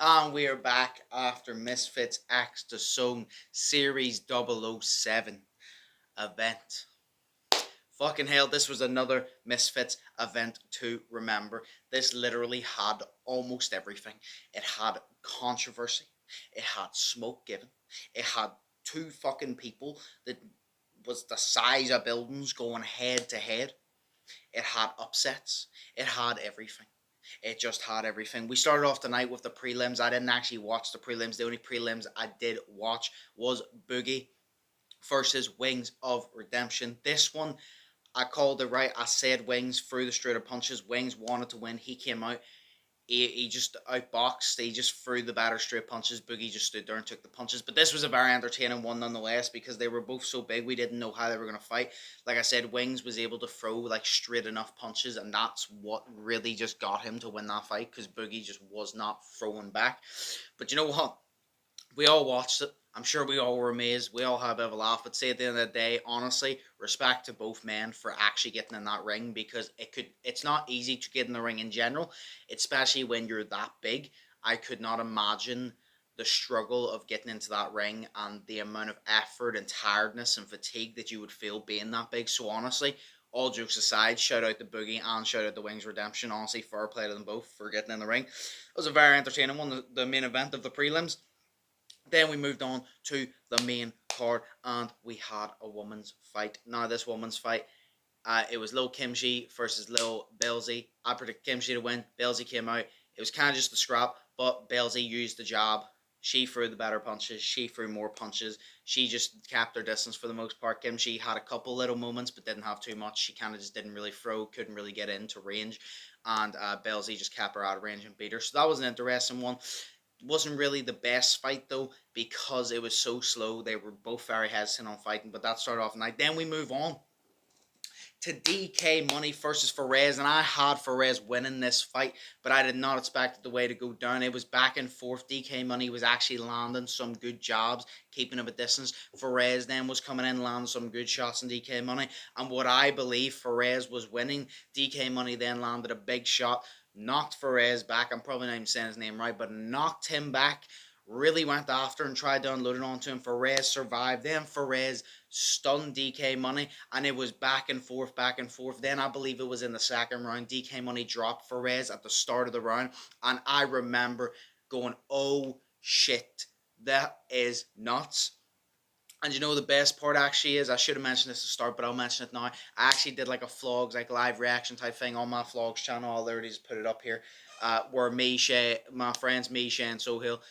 And we are back after Misfits X Dazn Series 007 event. Fucking hell, this was another Misfits event to remember. This literally had almost everything. It had controversy, it had smoke given, it had two fucking people that was the size of buildings going head to head. It had upsets, it had everything. It just had everything. We started off tonight with the prelims. I didn't actually watch the prelims. The only prelims I did watch was Boogie versus Wings of Redemption. This one, I called it right. I said Wings threw the straight of punches. Wings wanted to win. He came out. He just outboxed. He just threw the batter straight punches. Boogie just stood there and took the punches. But this was a very entertaining one nonetheless because they were both so big we didn't know how they were going to fight. Like I said, Wings was able to throw like straight enough punches, and that's what really just got him to win that fight because Boogie just was not throwing back. But you know what? We all watched it. I'm sure we all were amazed. We all had a bit of a laugh. But say at the end of the day, honestly, respect to both men for actually getting in that ring because it's not easy to get in the ring in general, especially when you're that big. I could not imagine the struggle of getting into that ring and the amount of effort and tiredness and fatigue that you would feel being that big. So honestly, all jokes aside, shout out to Boogie and shout out to Wings Redemption. Honestly, fair play to them both for getting in the ring. It was a very entertaining one, the main event of the prelims. Then we moved on to the main card and we had a woman's fight. Now this woman's fight, it was Lil Kimchi versus Lil Belzy. I predicted Kimchi to win. Belzy came out. It was kind of just a scrap, but Belzy used the jab. She threw the better punches. She threw more punches. She just kept her distance for the most part. Kimchi had a couple little moments, but didn't have too much. She kind of just didn't really throw, couldn't really get into range. And Belzy just kept her out of range and beat her. So that was an interesting one. Wasn't really the best fight though because it was so slow. They were both very hesitant on fighting, but that started off night. Then we move on to DK Money versus Fares, and I had Fares winning this fight, but I did not expect the way to go down. It was back and forth. DK Money was actually landing some good jobs, keeping him at distance. Fares then was coming in, landing some good shots on DK Money, and what I believe Fares was winning. DK Money then landed a big shot, knocked Fares back. I'm probably not even saying his name right, but knocked him back. Really went after and tried to unload it onto him. Fares survived. Then Fares stunned DK Money, and it was back and forth, back and forth. Then I believe it was in the second round. DK Money dropped Fares at the start of the round, and I remember going, "Oh shit, that is nuts." And you know the best part actually is, I should have mentioned this at the start, but I'll mention it now. I actually did like a vlogs, like live reaction type thing on my vlogs channel. I'll literally just put it up here. Where me, Shay, my friends, me, Shay, and Sohail,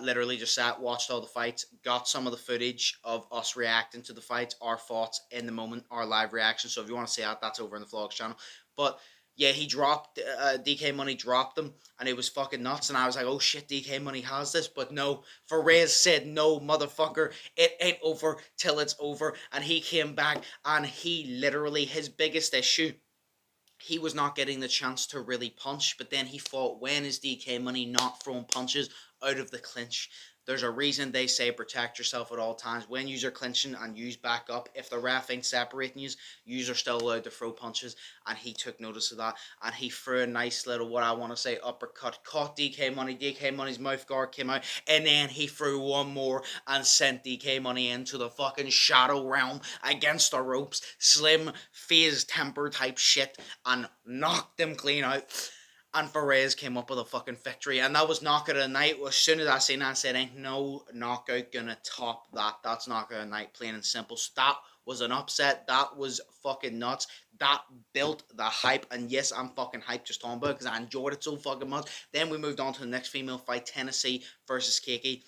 literally just sat, watched all the fights, got some of the footage of us reacting to the fights, our thoughts in the moment, our live reaction. So if you want to see that, that's over in the vlogs channel. But yeah, he dropped, DK Money dropped him, and it was fucking nuts, and I was like, oh shit, DK Money has this, but no, Fares said, no, motherfucker, it ain't over till it's over, and he came back, and he literally, his biggest issue, he was not getting the chance to really punch, but then he thought, when is DK Money not throwing punches out of the clinch? There's a reason they say protect yourself at all times. When you're clinching and use back up, if the ref ain't separating you are still allowed to throw punches, and he took notice of that, and he threw a nice little, what I want to say, uppercut, caught DK Money. DK Money's mouth guard came out, and then he threw one more and sent DK Money into the fucking shadow realm against the ropes, slim phase temper type shit, and knocked him clean out. And Fares came up with a fucking victory, and that was knockout of the night. As soon as I seen that, I said, ain't no knockout gonna top that. That's knockout of the night, plain and simple. So that was an upset. That was fucking nuts. That built the hype, and yes, I'm fucking hyped just talking about it because I enjoyed it so fucking much. Then we moved on to the next female fight, Tennessee versus Kiki.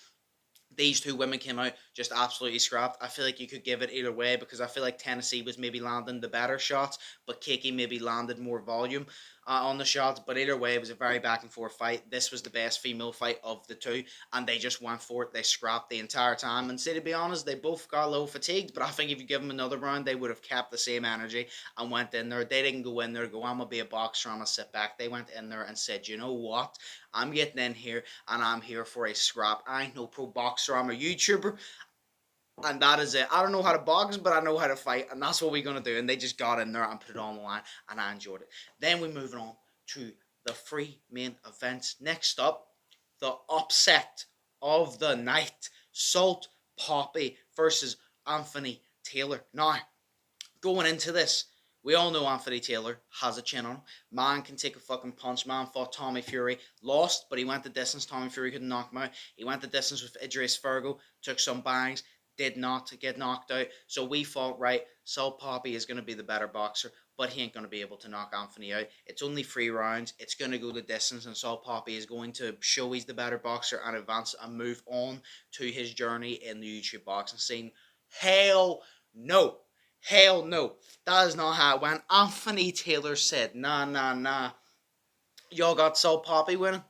These two women came out just absolutely scrapped. I feel like you could give it either way because I feel like Tennessee was maybe landing the better shots, but Kiki maybe landed more volume on the shots. But either way, it was a very back and forth fight. This was the best female fight of the two, and they just went for it. They scrapped the entire time. And say, to be honest, they both got a little fatigued, but I think if you give them another round, they would have kept the same energy and went in there. They didn't go in there, go, I'm going to be a boxer, I'm going to sit back. They went in there and said, you know what? I'm getting in here, and I'm here for a scrap. I ain't no pro boxer, I'm a YouTuber, and that is it. I don't know how to box, but I know how to fight, and that's what we're going to do. And they just got in there and put it on the line, and I enjoyed it. Then we're moving on to the three main events. Next up, the upset of the night. Salt Papi versus Anthony Taylor. Now, going into this, we all know Anthony Taylor has a chin on him. Man can take a fucking punch. Man fought Tommy Fury. Lost, but he went the distance. Tommy Fury couldn't knock him out. He went the distance with Idris Virgo. Took some bangs. Did not get knocked out. So we thought, right, Salt Papi is going to be the better boxer, but he ain't going to be able to knock Anthony out. It's only 3 rounds. It's going to go the distance, and Salt Papi is going to show he's the better boxer and advance and move on to his journey in the YouTube boxing scene. Hell no. Hell no. That is not how it went. Anthony Taylor said, nah. Y'all got Salt Papi winning?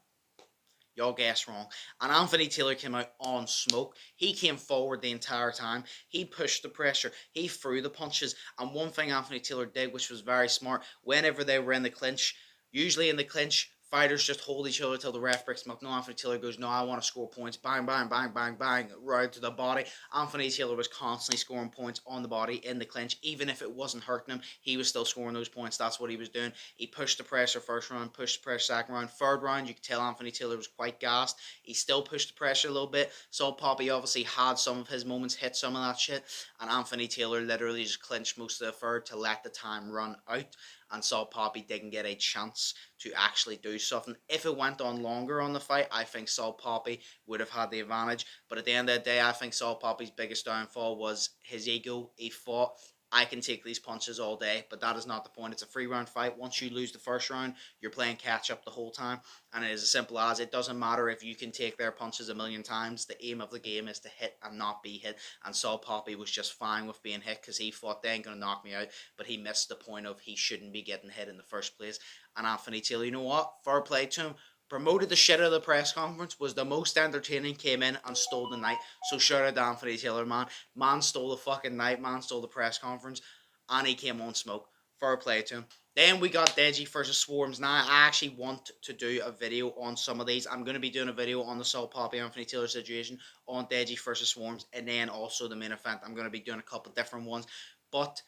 Y'all guessed wrong. And Anthony Taylor came out on smoke. He came forward the entire time. He pushed the pressure. He threw the punches. And one thing Anthony Taylor did, which was very smart, whenever they were in the clinch, usually in the clinch, fighters just hold each other till the ref breaks them up. No, Anthony Taylor goes, no, I want to score points. Bang, bang, bang, bang, bang, right to the body. Anthony Taylor was constantly scoring points on the body in the clinch. Even if it wasn't hurting him, he was still scoring those points. That's what he was doing. He pushed the pressure first round, pushed the pressure second round. Third round, you could tell Anthony Taylor was quite gassed. He still pushed the pressure a little bit. Salt Papi obviously had some of his moments, hit some of that shit. And Anthony Taylor literally just clinched most of the third to let the time run out. And Salt Papi didn't get a chance to actually do something. If it went on longer on the fight, I think Salt Papi would have had the advantage. But at the end of the day, I think Salt Papi's biggest downfall was his ego. He thought, I can take these punches all day, but that is not the point. It's a 3-round fight. Once you lose the first round, you're playing catch up the whole time. And it is as simple as, it doesn't matter if you can take their punches a million times. The aim of the game is to hit and not be hit. And Salt Papi was just fine with being hit because he thought they ain't going to knock me out. But he missed the point of he shouldn't be getting hit in the first place. And Anthony Taylor, you know what? Fair play to him. Promoted the shit out of the press conference, was the most entertaining, came in and stole the night. So shout out to Anthony Taylor, man. Man stole the fucking night, man stole the press conference, and he came on smoke. Fair play to him. Then we got Deji versus Swarms. Now, I actually want to do a video on some of these. I'm going to be doing a video on the Salt Papi Anthony Taylor situation, on Deji versus Swarms, and then also the main event. I'm going to be doing a couple different ones. But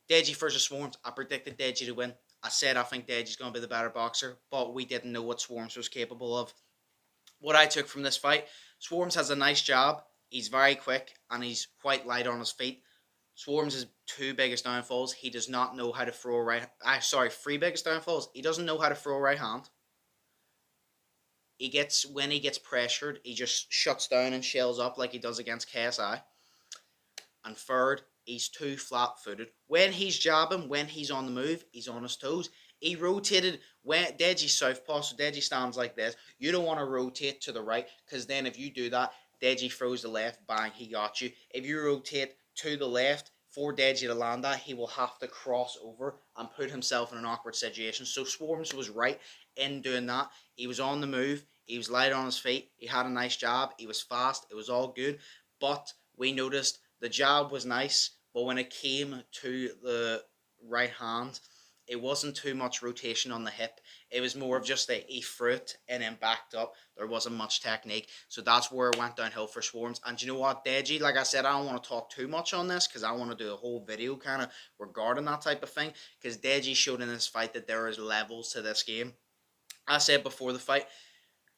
Deji versus Swarms, I predicted Deji to win. I said I think Deji's going to be the better boxer, but we didn't know what Swarms was capable of. What I took from this fight, Swarms has a nice jab. He's very quick, and he's quite light on his feet. Swarms' 2 biggest downfalls, he does not know how to throw a right... 3 biggest downfalls. He doesn't know how to throw a right hand. When he gets pressured, he just shuts down and shells up like he does against KSI. And third, he's too flat-footed. When he's jabbing, when he's on the move, he's on his toes. He rotated when Deji's southpaw, so Deji stands like this. You don't want to rotate to the right, because then if you do that, Deji throws the left, bang, he got you. If you rotate to the left for Deji to land that, he will have to cross over and put himself in an awkward situation. So Swarms was right in doing that. He was on the move. He was light on his feet. He had a nice jab. He was fast. It was all good. But we noticed the jab was nice, but when it came to the right hand, it wasn't too much rotation on the hip. It was more of just he threw it and then backed up. There wasn't much technique. So that's where it went downhill for Swarms. And you know what, Deji, like I said, I don't want to talk too much on this because I want to do a whole video kind of regarding that type of thing. Because Deji showed in this fight that there is levels to this game. I said before the fight,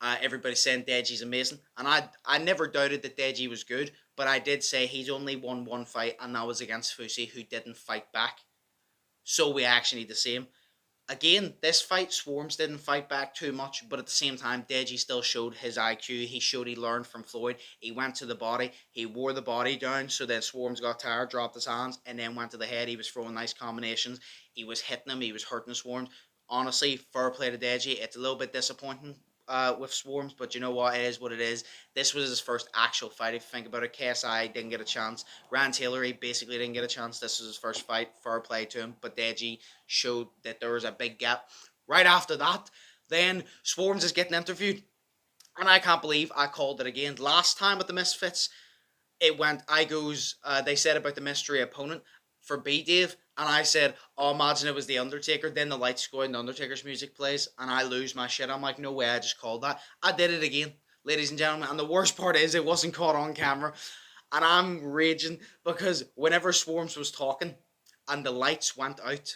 everybody's saying Deji's amazing. And I never doubted that Deji was good. But I did say he's only won 1 fight, and that was against Fusi, who didn't fight back. So we actually need the same. Again, this fight, Swarms didn't fight back too much, but at the same time, Deji still showed his IQ. He showed he learned from Floyd. He went to the body. He wore the body down, so then Swarms got tired, dropped his hands, and then went to the head. He was throwing nice combinations. He was hitting him. He was hurting Swarms. Honestly, fair play to Deji. It's a little bit disappointing with Swarms, but you know what, it is what it is. This was his first actual fight. If you think about it, KSI didn't get a chance. Ryan Taylor, he basically didn't get a chance. This was his first fight. Fair play to him, but Deji showed that there was a big gap. Right after that, then Swarms is getting interviewed, and I can't believe I called it again. Last time at the Misfits, it went, they said about the mystery opponent for B-Dave, and I said, oh, imagine it was The Undertaker. Then the lights go out and the Undertaker's music plays, and I lose my shit. I'm like, no way, I just called that. I did it again, ladies and gentlemen, and the worst part is it wasn't caught on camera, and I'm raging because whenever Swarms was talking and the lights went out,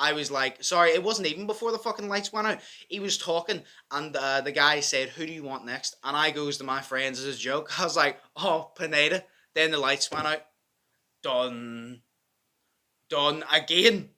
I was like, sorry, it wasn't even before the fucking lights went out. He was talking, and the guy said, "Who do you want next?" And I goes to my friends as a joke. I was like, "Oh, Pineda." Then the lights went out. Done. Done again.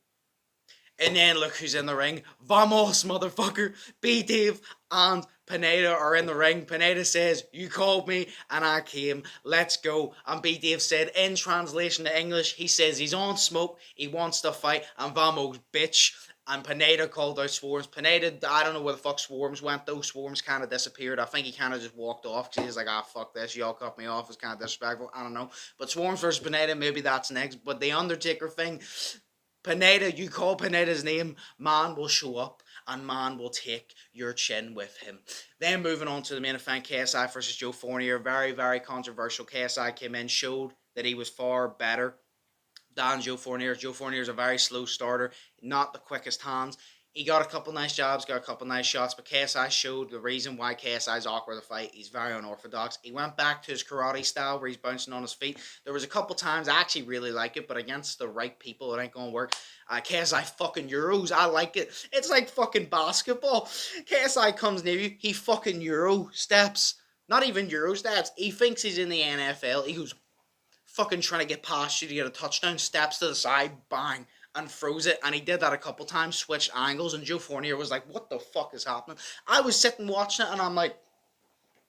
And then look who's in the ring. Vamos, motherfucker. B Dave and Pineda are in the ring. Pineda says, "You called me and I came. Let's go." And B Dave said, in translation to English, he says he's on smoke. He wants to fight. And Vamos, bitch. And Pineda called out Swarms. Pineda, I don't know where the fuck Swarms went though. Swarms kind of disappeared. I think he kind of just walked off because he's like, "Ah, fuck this. Y'all cut me off." It's kind of disrespectful. I don't know. But Swarms versus Pineda, maybe that's next. But the Undertaker thing, Pineda, you call Pineda's name, man will show up and man will take your chin with him. Then moving on to the main event, KSI versus Joe Fournier. Very, very controversial. KSI came in, showed that he was far better than Joe Fournier. Joe Fournier is a very slow starter, not the quickest hands. He got a couple nice jobs, got a couple nice shots, but KSI showed the reason why KSI is awkward to fight. He's very unorthodox. He went back to his karate style where he's bouncing on his feet. There was a couple times I actually really like it, but against the right people, it ain't gonna work. KSI fucking Euros, I like it. It's like fucking basketball. KSI comes near you, he fucking Euro steps. Not even Euro steps. He thinks he's in the NFL. He goes fucking trying to get past you to get a touchdown, steps to the side, bang, and throws it. And he did that a couple times, switched angles, and Joe Fournier was like, "What the fuck is happening?" I was sitting watching it, and I'm like,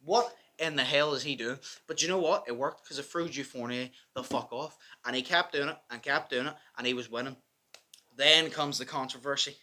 "What in the hell is he doing?" But you know what? It worked because it threw Joe Fournier the fuck off. And he kept doing it, and kept doing it, and he was winning. Then comes the controversy.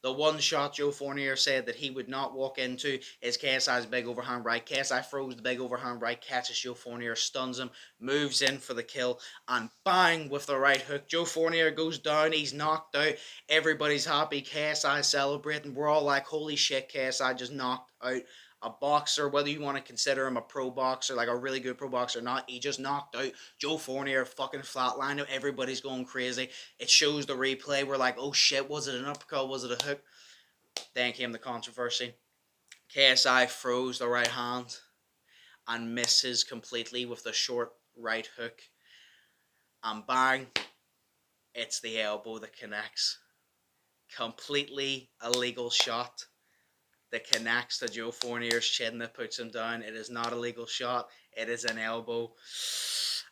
The one shot Joe Fournier said that he would not walk into is KSI's big overhand right. KSI throws the big overhand right, catches Joe Fournier, stuns him, moves in for the kill, and bang with the right hook. Joe Fournier goes down, he's knocked out. Everybody's happy. KSI celebrating. We're all like, "Holy shit, KSI just knocked out a boxer," whether you want to consider him a pro boxer, like a really good pro boxer or not. He just knocked out Joe Fournier, fucking flatlined him. Everybody's going crazy. It shows the replay. We're like, "Oh shit, was it an uppercut? Was it a hook?" Then came the controversy. KSI throws the right hand and misses completely with the short right hook. And bang, it's the elbow that connects. Completely illegal shot that connects to Joe Fournier's chin that puts him down. It is not a legal shot. It is an elbow.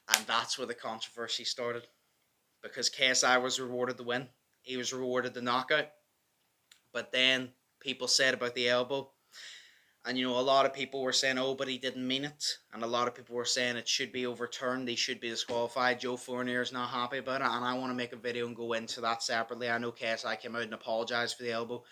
And that's where the controversy started. Because KSI was rewarded the win. He was rewarded the knockout. But then people said about the elbow. And, a lot of people were saying, "Oh, but he didn't mean it." And a lot of people were saying it should be overturned. He should be disqualified. Joe Fournier is not happy about it. And I want to make a video and go into that separately. I know KSI came out and apologized for the elbow.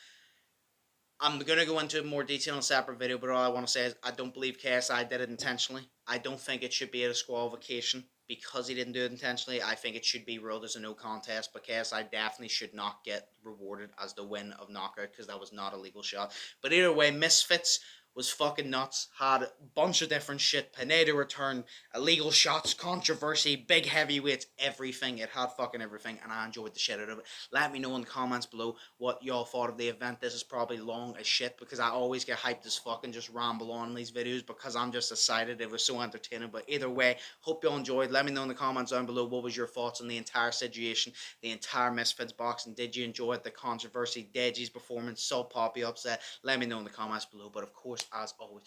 I'm going to go into more detail in a separate video, but all I want to say is I don't believe KSI did it intentionally. I don't think it should be a disqualification because he didn't do it intentionally. I think it should be ruled as a no contest, but KSI definitely should not get rewarded as the win of knockout because that was not a legal shot. But either way, Misfits was fucking nuts, had a bunch of different shit. Pineda returned, illegal shots, controversy, big heavyweights, everything. It had fucking everything, and I enjoyed the shit out of it. Let me know in the comments below what y'all thought of the event. This is probably long as shit because I always get hyped as fuck and just ramble on in these videos because I'm just excited. It was so entertaining. But either way, hope y'all enjoyed. Let me know in the comments down below what was your thoughts on the entire situation, the entire Misfits boxing. Did you enjoy it? The controversy, Deji's performance, Salt Papi upset? Let me know in the comments below. But of course, as always,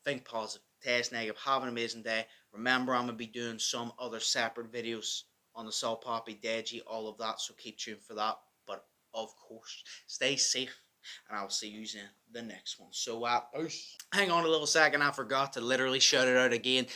think positive, test negative, have an amazing day. Remember, I'm going to be doing some other separate videos on the Salt Papi, Deji, all of that, so keep tuned for that. But of course, stay safe, and I'll see you in the next one. So, peace. Hang on a little second, I forgot to literally shout it out again.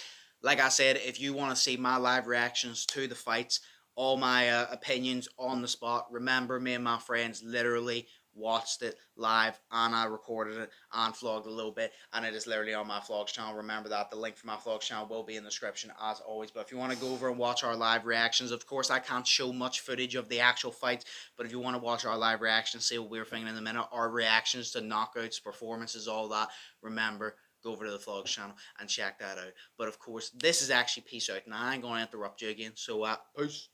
Like I said, if you want to see my live reactions to the fights, all my opinions on the spot, remember me and my friends literally watched it live and I recorded it and vlogged a little bit, and it is literally on my vlogs channel. Remember that. The link for my vlogs channel will be in the description as always. But if you want to go over and watch our live reactions, of course I can't show much footage of the actual fights, but if you want to watch our live reactions, see what we're thinking in a minute, our reactions to knockouts, performances, all that, remember, go over to the vlogs channel and check that out. But of course, this is actually peace out, and I ain't going to interrupt you again. So, peace.